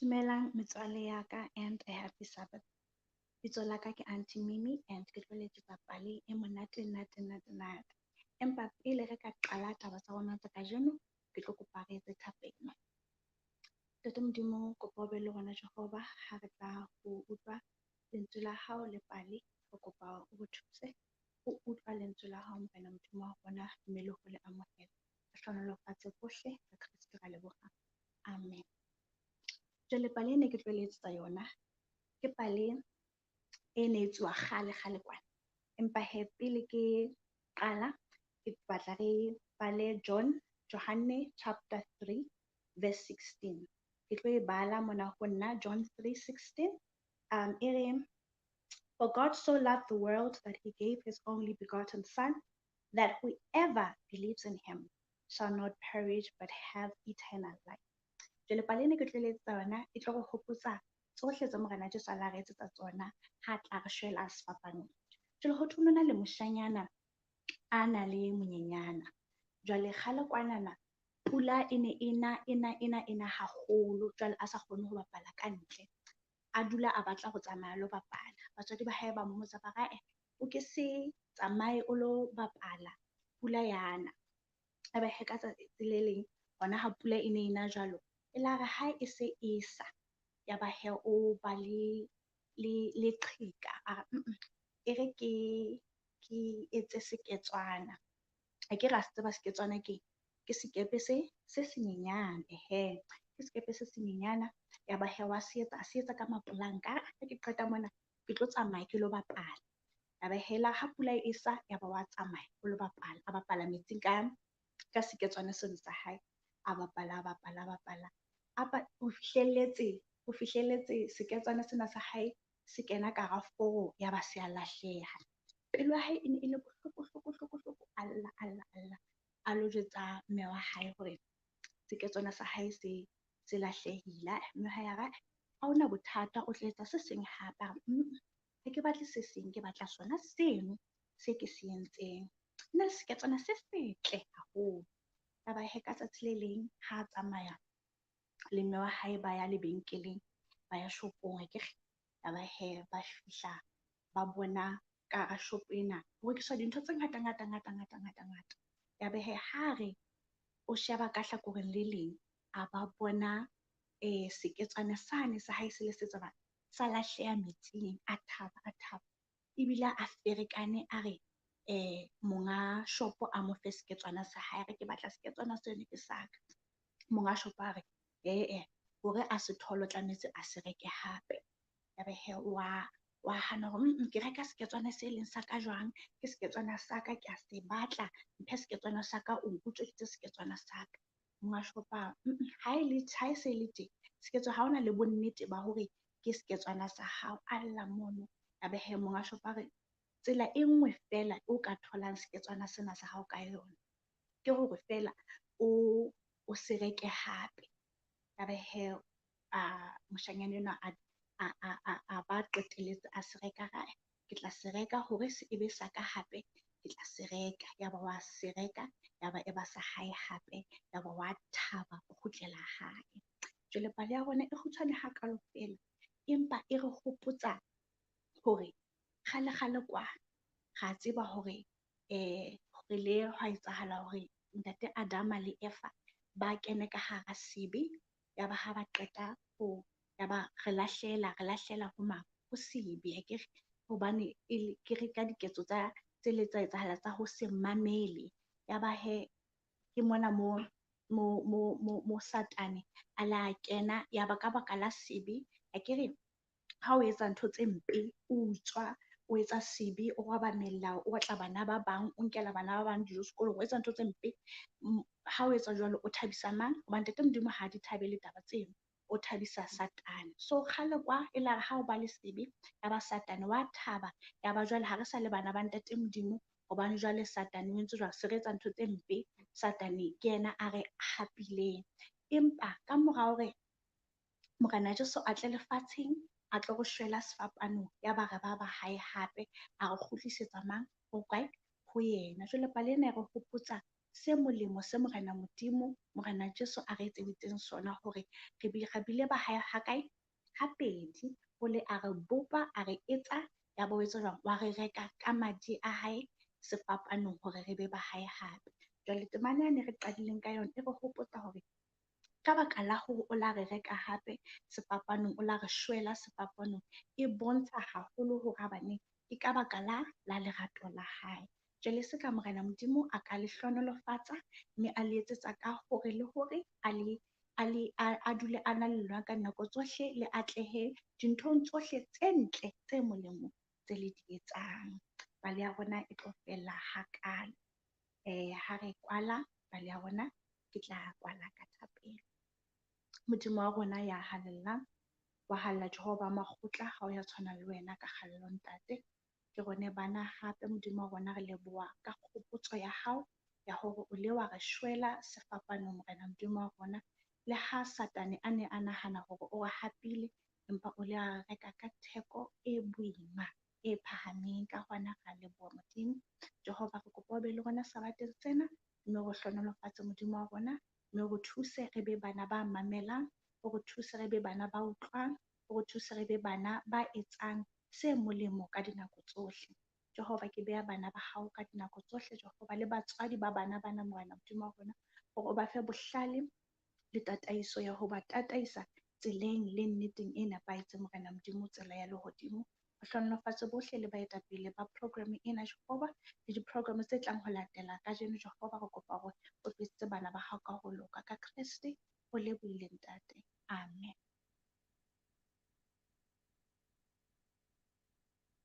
Dumelang metswalle ya ka and a happy Sabbath. Bitso la ka ke Auntie Mimi and ke tlo letsetsa pale e monate nate. Empa pele re ka qala taba tsa rona tsa kajeno, ke tlo kopa re etse thapelo. Ntate Modimo, kopa o be le rona Jehova ha re tla ho utlwa lentswe la hao le pale. Re kopa o re thuse ho utlwa lentswe la hao Morena Modimo wa rona, mme le ho le amohela. Re hlonolofatse bohle ka Kristo ra leboha. Amen. Jwale pale e ne ke tlo letsetsa yona ke pale e ne etsuwa kgale kwana, empa he pele ke qala ke batla re bale Johanne chapter 3 verse 16. Ke tlo e bala mona ho nna John 3:16. E re, for God so loved the world that he gave his only begotten son, that whoever believes in him shall not perish but have eternal life. Jwale pale ne ke tlo letsetsa yona e tlo re hopotsa tsohle tse Morena Jesu a la re etsetsa tsona ha tla re shwela sefapanong. Jwale ho thunona le moshanyana a na le monyenyana. Jwale kgale kwanana pula e ne ena haholo, jwale a sa kgone ho bapala ka ntle. A dula a batla ho tsamaya lo bapala. Batswadi ba hae ba mmotsa ba re, o ke se tsamaye o lo bapala, pula yana. Ebe he ka tsatsi le leng hona ha pula e ne ena jwalo, e la re ha e se e sa ya ba he o ba le qhika e re ke etse seketswana. Ha ke ra se tseba seketswana ke sekepe se senyenyane he, ke sekepe se senyenyana. Ya ba he wa se etsa ka mapolanka. Ha ke qeta mona ke tlo tsamaya ke lo bapala. Ya ba hela ha pula e sa ya ba wa tsamaya o lo bapala, a bapala metsing ka seketswana seno sa hae, a bapala o fihlelletse seketswana sena sa hae se kena ka hara foro, ya ba se a lahleha. Pelo ya hae e ne e le bohloko Allah a lo jwetsa mme wa hae hore seketswana sa hae se lahlehile. Mme ha ya ra ha ona bothata, o tla etsa se seng hape. Ha ke batle se seng, ke batla sona seno se ke se entseng. Nna le seketswana se setle haholo. Ya ba he ka tsatsi le leng ha tsamaya le mme wa hae ba ya lebenkeleng, ba ya shopong ya ba he ba fihla ba bona ka hara shop ena ho rekiswa dintho tse ngata. Ya ba he ha re o sheba ka hlakoreng le leng a ba bona seketswana sane sa hae se le setsana sa lahleha metsing, a thaba ebile a ferekane a re monga shopo a mo fe seketswana sa hae. Re ke batla seketswana seno ke saka. Monga shopo a re hore a se tholo tlametse a se reke hape. Ya ba he wa hana hore ke reka seketswana se leng sa ka jwang, ke seketswana sa ka, ke a se batla, mphe seketswana sa ka, o nkutsweditse seketswana sa ka. Monga shopa ha e se le tje seketswana, ha ona le bonnete ba hore ke seketswana sa hao alla mono. Ya ba he monga shopa re tsela e nngwe fela o ka tholang seketswana sena sa hao ka yona ke hore fela o se reke hape. Ya ba he moshanyana enwa a ba qeteletse a se reka. Ke tla se reka hore se ebe sa ka hape, ke tla se reka. Ya ba wa se reka, ya ba e ba sa hae hape, ya ba wa thaba o kgutlela hae. Jwale pale ya rona e kgutshwane hakalo fela, empa e re hopotsa hore kgale kwa ra tseba hore le hwa etsahala hore ntate Adama le Eva ba kene ka hara sebe. Ya ba ha ba qeta ya ba re lahlela ho mang, ho sebe akere, hobane ke re ka diketso tsa etsahala tsa ho se mamele. Ya ba he ke mona mo Satane a la kena, ya ba ka baka la sebe akere. Ha o etsa ntho tse mpe, o utswa, o etsa sebe, o roba melao, o batla bana ba bang, o nkela bana ba bang dijo sekolong, o etsa ntho tse mpe. Ha o etsa jwalo o thabisa mang? Hobane ntate Modimo ha di thabele taba tseno, o thabisa Satane. So kgale kwa e la re ha o ba le sebe, ya ba Satane wa thaba. Ya ba jwale ha re sa le bana ba ntate Modimo, hobane jwale Satane o entse jwang, se re etsa ntho tse mpe, Satane ke yena a re hapileng. Empa ka mora hore Morena Jesu a tle lefatsheng, a tlo go shwela sefapanong, ya ba re ba hae hape, a re kgutlisetsa mang? Ho kae? Ho yena. Jwale pale ena e re hopotsa se molemo se Morena Modimo, Morena Jesu a re etseditseng sona hore re bile ba hae ha kae? Habedi. O le a re bopa, a re etsa, ya bo etsa jwang? Wa re reka ka madi a hae sefapanong hore re be ba hae hape. Jwale temane yane re qadileng ka yona e re hopotsa hore ka baka la hore o la re reka hape sefapanong, o la re shwela sefapanong, e bontsha haholo hore abaneng ke ka baka la lerato la hae. Jwale se ka Morena Modimo a ka le hlohonolofatsa, mme a le etsetsa ka hore le hore a dule a na le lona ka nako tsohle, le atlehe dinthong tsohle tse ntle tse molemo tse le di etsang. Pale ya rona e tlo fella hakalo. Ha re kwala pale ya rona, ke tla kwala ka thapelo. Modimo wa rona ya halellang, wa halla Jehova makgotla ha o ya tshwana le wena ka kgallo ntate. Ke rone bana hape Modimo wa rona re leboha ka kgopotso ya hao ya hore o le wa re shwela sefapanong Morena Modimo wa rona. Le ha Satane a ne a nahana hore o re hapile, empa o le a re reka ka theko e boima e phahameng. Ka hona ra leboha Modimo. Jehova re kopa o be le rona sabateng sena, mme o re hlohonolofatse Modimo wa rona, mme o re thuse re be bana ba mamelang, o re thuse re be bana ba utlwang, o re thuse re be bana ba etsang se molemo ka dinako tsohle. Jehova ke beha bana ba hao ka dinako tsohle, Jehova, le batswadi ba bana bana Morena Modimo wa rona, hore o ba fe bohlale le tataiso ya ho ba tataisa tseleng le nneteng e nepahetseng Morena Modimo, tsela ya lehodimo. Ho hlohonolofatse bohle le baetapele ba program ena Jehova, le di-program tse tlang ho latela kajeno Jehova, re kopa hore o tlisitse bana ba hao ka ho loka ka Kriste, o lebohile